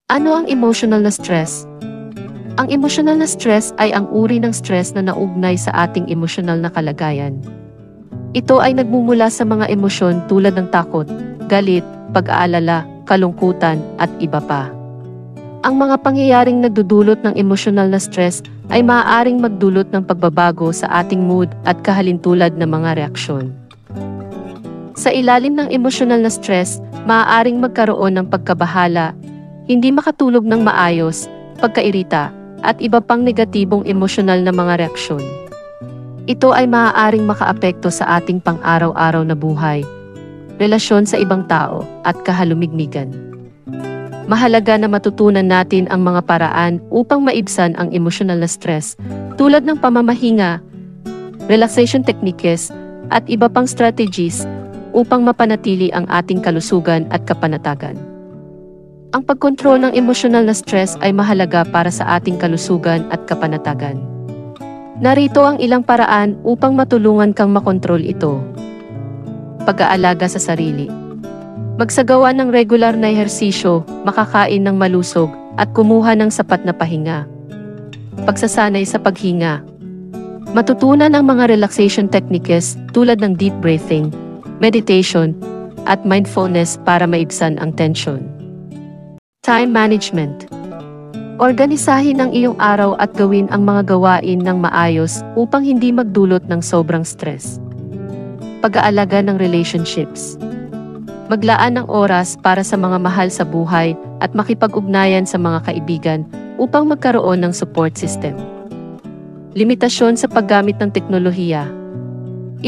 Ano ang emotional na stress? Ang emotional na stress ay ang uri ng stress na naugnay sa ating emosyonal na kalagayan. Ito ay nagmumula sa mga emosyon tulad ng takot, galit, pag-aalala, kalungkutan, at iba pa. Ang mga pangyayaring nagdudulot ng emosyonal na stress ay maaaring magdulot ng pagbabago sa ating mood at kahalintulad na mga reaksyon. Sa ilalim ng emosyonal na stress, maaaring magkaroon ng pagkabahala, hindi makatulog ng maayos, pagkairita, at iba pang negatibong emosyonal na mga reaksyon. Ito ay maaaring makaapekto sa ating pang-araw-araw na buhay, relasyon sa ibang tao, at kahalumigmigan. Mahalaga na matutunan natin ang mga paraan upang maibsan ang emosyonal na stress, tulad ng pamamahinga, relaxation techniques, at iba pang strategies upang mapanatili ang ating kalusugan at kapanatagan. Ang pagkontrol ng emosyonal na stress ay mahalaga para sa ating kalusugan at kapanatagan. Narito ang ilang paraan upang matulungan kang makontrol ito. Pag-aalaga sa sarili. Magsagawa ng regular na ehersisyo, makakain ng malusog, at kumuha ng sapat na pahinga. Pagsasanay sa paghinga. Matutunan ang mga relaxation techniques tulad ng deep breathing, meditation, at mindfulness para maibsan ang tensyon. Time management. Organisahin ang iyong araw at gawin ang mga gawain ng maayos upang hindi magdulot ng sobrang stress. Pag-aalaga ng relationships. Maglaan ng oras para sa mga mahal sa buhay at makipag-ugnayan sa mga kaibigan upang magkaroon ng support system. Limitasyon sa paggamit ng teknolohiya.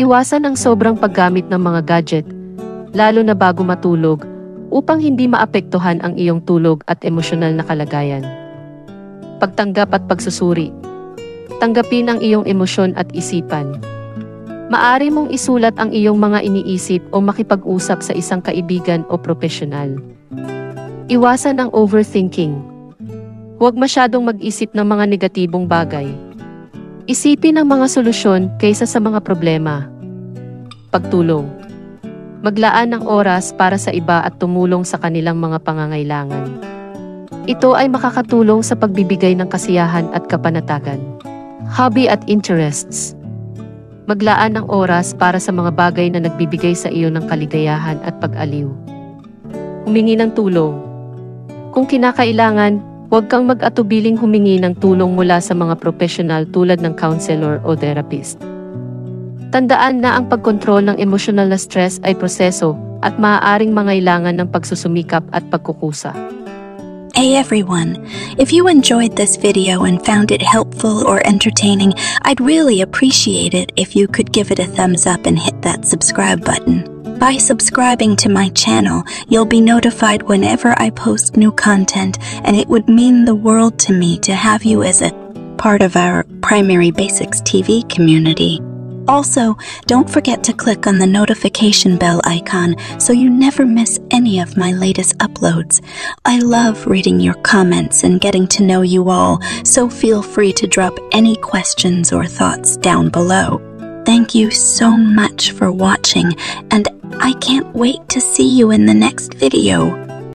Iwasan ang sobrang paggamit ng mga gadget, lalo na bago matulog, upang hindi maapektuhan ang iyong tulog at emosyonal na kalagayan. Pagtanggap at pagsusuri. Tanggapin ang iyong emosyon at isipan. Maaari mong isulat ang iyong mga iniisip o makipag-usap sa isang kaibigan o profesional. Iwasan ang overthinking. Huwag masyadong mag-isip ng mga negatibong bagay. Isipin ang mga solusyon kaysa sa mga problema. Pagtulong. Maglaan ng oras para sa iba at tumulong sa kanilang mga pangangailangan. Ito ay makakatulong sa pagbibigay ng kasiyahan at kapanatagan. Hobby at interests. Maglaan ng oras para sa mga bagay na nagbibigay sa iyo ng kaligayahan at pag-aliw. Humingi ng tulong. Kung kinakailangan, huwag kang mag-atubiling humingi ng tulong mula sa mga profesional tulad ng counselor o therapist. Tandaan na ang pagkontrol ng emosyonal na stress ay proseso at maaaring mangailangan ng pagsusumikap at pagkukusa. Hey everyone, if you enjoyed this video and found it helpful or entertaining, I'd really appreciate it if you could give it a thumbs up and hit that subscribe button. By subscribing to my channel, you'll be notified whenever I post new content, and it would mean the world to me to have you as a part of our Primary Basics TV community. Also, don't forget to click on the notification bell icon so you never miss any of my latest uploads. I love reading your comments and getting to know you all, so feel free to drop any questions or thoughts down below. Thank you so much for watching, and I can't wait to see you in the next video.